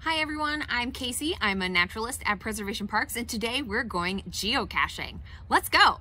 Hi everyone, I'm Casey. I'm a naturalist at Preservation Parks, and today we're going geocaching. Let's go!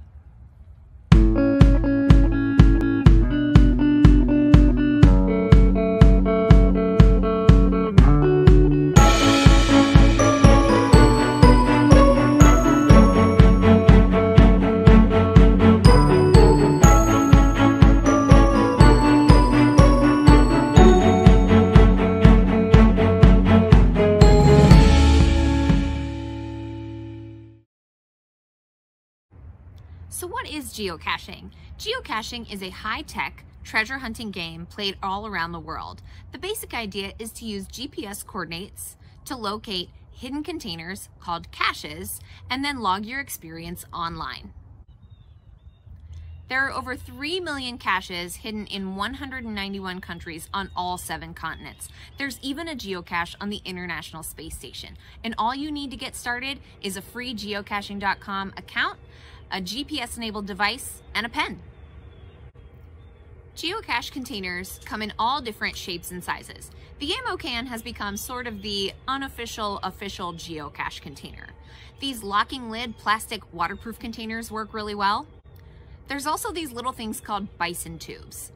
So what is geocaching? Geocaching is a high-tech treasure hunting game played all around the world. The basic idea is to use GPS coordinates to locate hidden containers called caches and then log your experience online. There are over 3 million caches hidden in 191 countries on all 7 continents. There's even a geocache on the International Space Station. And all you need to get started is a free geocaching.com account, a GPS-enabled device, and a pen. Geocache containers come in all different shapes and sizes. The ammo can has become sort of the unofficial official geocache container. These locking lid plastic waterproof containers work really well. There's also these little things called bison tubes.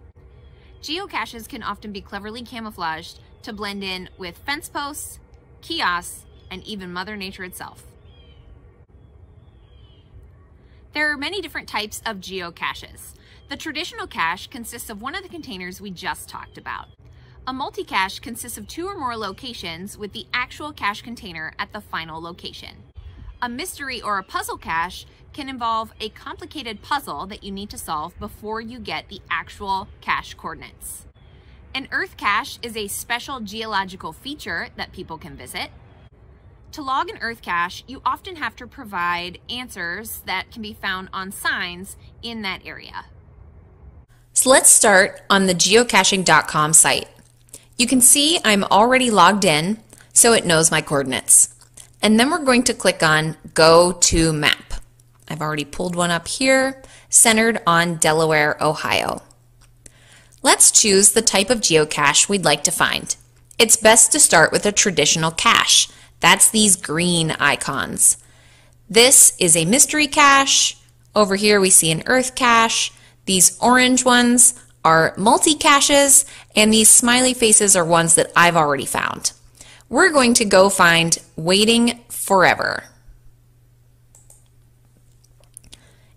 Geocaches can often be cleverly camouflaged to blend in with fence posts, kiosks, and even Mother Nature itself. There are many different types of geocaches. The traditional cache consists of one of the containers we just talked about. A multi-cache consists of 2 or more locations with the actual cache container at the final location. A mystery or a puzzle cache can involve a complicated puzzle that you need to solve before you get the actual cache coordinates. An earth cache is a special geological feature that people can visit. To log an earth cache, you often have to provide answers that can be found on signs in that area. So let's start on the geocaching.com site. You can see I'm already logged in, so it knows my coordinates. And then we're going to click on Go to Map. I've already pulled one up here, centered on Delaware, Ohio. Let's choose the type of geocache we'd like to find. It's best to start with a traditional cache. That's these green icons. This is a mystery cache. Over here we see an earth cache. These orange ones are multi-caches, and these smiley faces are ones that I've already found. We're going to go find Waiting Forever.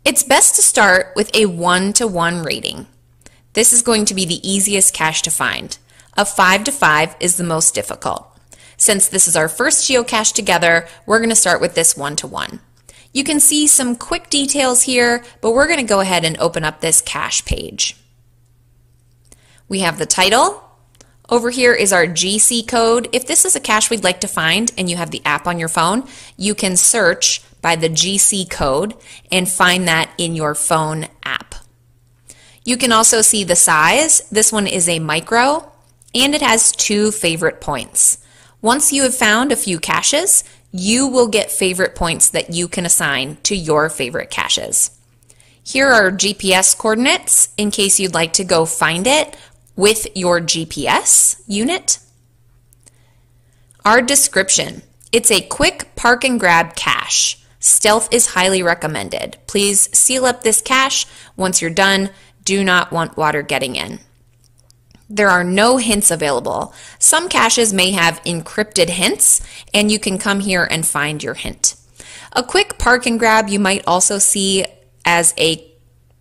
It's best to start with a 1-to-1 rating. This is going to be the easiest cache to find. A 5-to-5 is the most difficult. Since this is our first geocache together, we're going to start with this 1-to-1. You can see some quick details here, but we're going to go ahead and open up this cache page. We have the title. Over here is our GC code. If this is a cache we'd like to find and you have the app on your phone, you can search by the GC code and find that in your phone app. You can also see the size. This one is a micro, and it has 2 favorite points. Once you have found a few caches, you will get favorite points that you can assign to your favorite caches. Here are GPS coordinates in case you'd like to go find it with your GPS unit. Our description. It's a quick park and grab cache. Stealth is highly recommended. Please seal up this cache. Once you're done, do not want water getting in. There are no hints available. Some caches may have encrypted hints, and you can come here and find your hint. A quick park and grab you might also see as a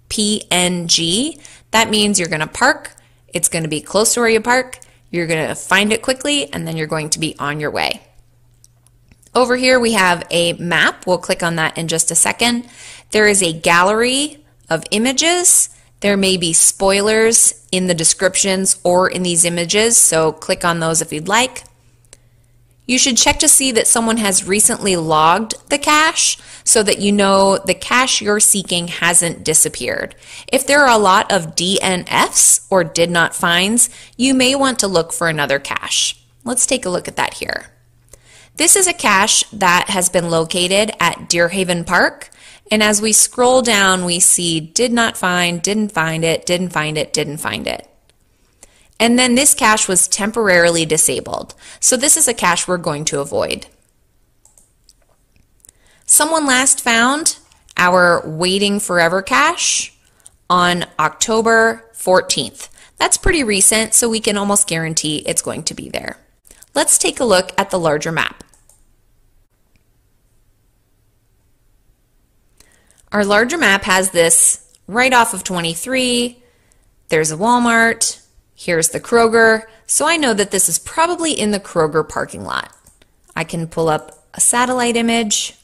PNG. That means you're going to park, it's going to be close to where you park, you're going to find it quickly, and then you're going to be on your way. Over here we have a map. We'll click on that in just a second. There is a gallery of images. There may be spoilers in the descriptions or in these images, so click on those if you'd like. You should check to see that someone has recently logged the cache so that you know the cache you're seeking hasn't disappeared. If there are a lot of DNFs or did not finds, you may want to look for another cache. Let's take a look at that here. This is a cache that has been located at Deerhaven Park. And as we scroll down, we see did not find, didn't find it, didn't find it, didn't find it. And then this cache was temporarily disabled. So this is a cache we're going to avoid. Someone last found our Waiting Forever cache on October 14th. That's pretty recent, so we can almost guarantee it's going to be there. Let's take a look at the larger map. Our larger map has this right off of 23. There's a Walmart. Here's the Kroger. So I know that this is probably in the Kroger parking lot. I can pull up a satellite image,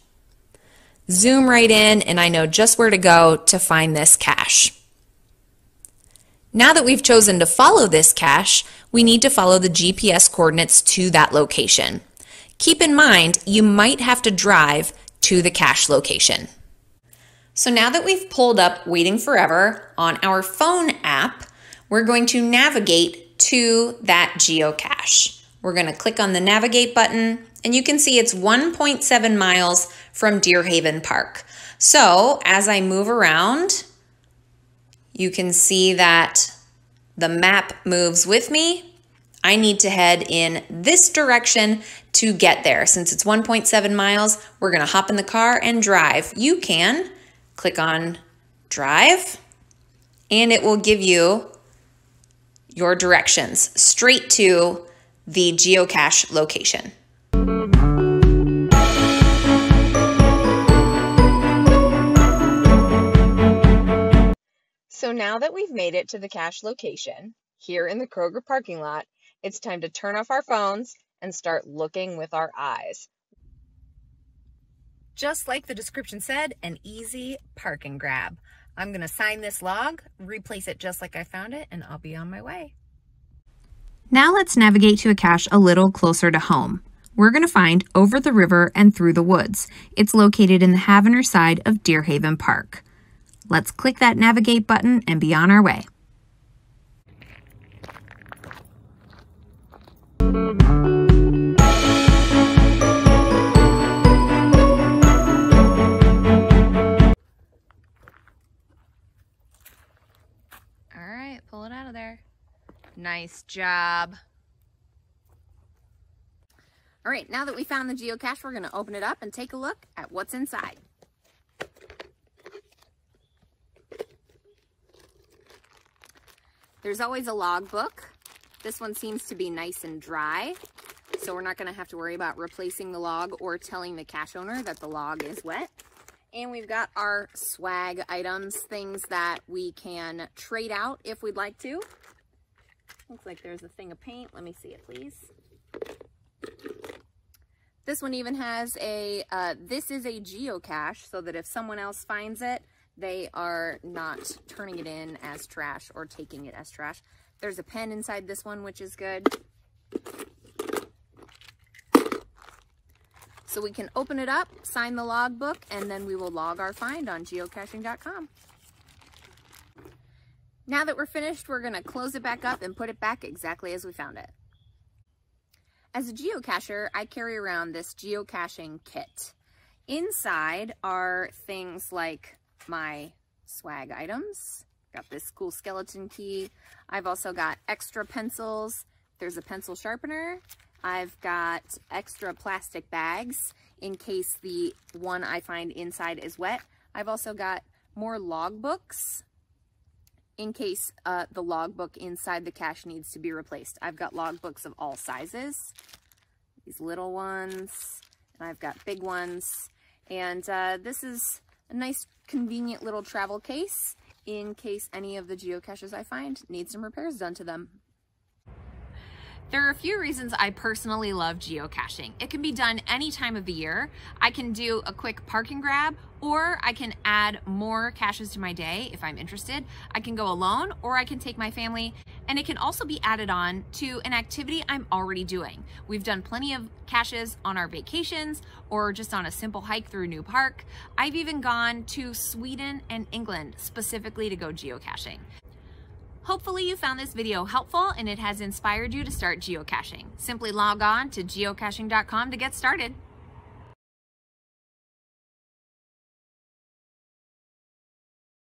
zoom right in, and I know just where to go to find this cache. Now that we've chosen to follow this cache, we need to follow the GPS coordinates to that location. Keep in mind, you might have to drive to the cache location. So now that we've pulled up Waiting Forever on our phone app, we're going to navigate to that geocache. We're going to click on the navigate button, and you can see it's 1.7 miles from Deer Haven Park. So as I move around, you can see that the map moves with me. I need to head in this direction to get there. Since it's 1.7 miles, we're going to hop in the car and drive. You can click on drive, and it will give you your directions straight to the geocache location. So now that we've made it to the cache location, here in the Kroger parking lot, it's time to turn off our phones and start looking with our eyes. Just like the description said, an easy park and grab. I'm gonna sign this log, replace it just like I found it, and I'll be on my way. Now let's navigate to a cache a little closer to home. We're gonna find Over the River and Through the Woods. It's located in the Havener side of Deer Haven Park. Let's click that navigate button and be on our way. All right, pull it out of there. Nice job. All right, now that we found the geocache, we're going to open it up and take a look at what's inside. There's always a logbook. This one seems to be nice and dry, so we're not going to have to worry about replacing the log or telling the cache owner that the log is wet. And we've got our swag items, things that we can trade out if we'd like to. Looks like there's a thing of paint. Let me see it, please. This one even has a, this is a geocache, so that if someone else finds it, they are not turning it in as trash or taking it as trash. There's a pen inside this one, which is good. So we can open it up, sign the logbook, and then we will log our find on geocaching.com. Now that we're finished, we're going to close it back up and put it back exactly as we found it. As a geocacher, I carry around this geocaching kit. Inside are things like my swag items. Got this cool skeleton key. I've also got extra pencils. There's a pencil sharpener. I've got extra plastic bags in case the one I find inside is wet. I've also got more logbooks in case the logbook inside the cache needs to be replaced. I've got logbooks of all sizes. These little ones, and I've got big ones. And this is a nice convenient little travel case in case any of the geocaches I find need some repairs done to them. There are a few reasons I personally love geocaching. It can be done any time of the year. I can do a quick park and grab, or I can add more caches to my day if I'm interested. I can go alone, or I can take my family, and it can also be added on to an activity I'm already doing. We've done plenty of caches on our vacations or just on a simple hike through a new park. I've even gone to Sweden and England specifically to go geocaching. Hopefully you found this video helpful and it has inspired you to start geocaching. Simply log on to geocaching.com to get started.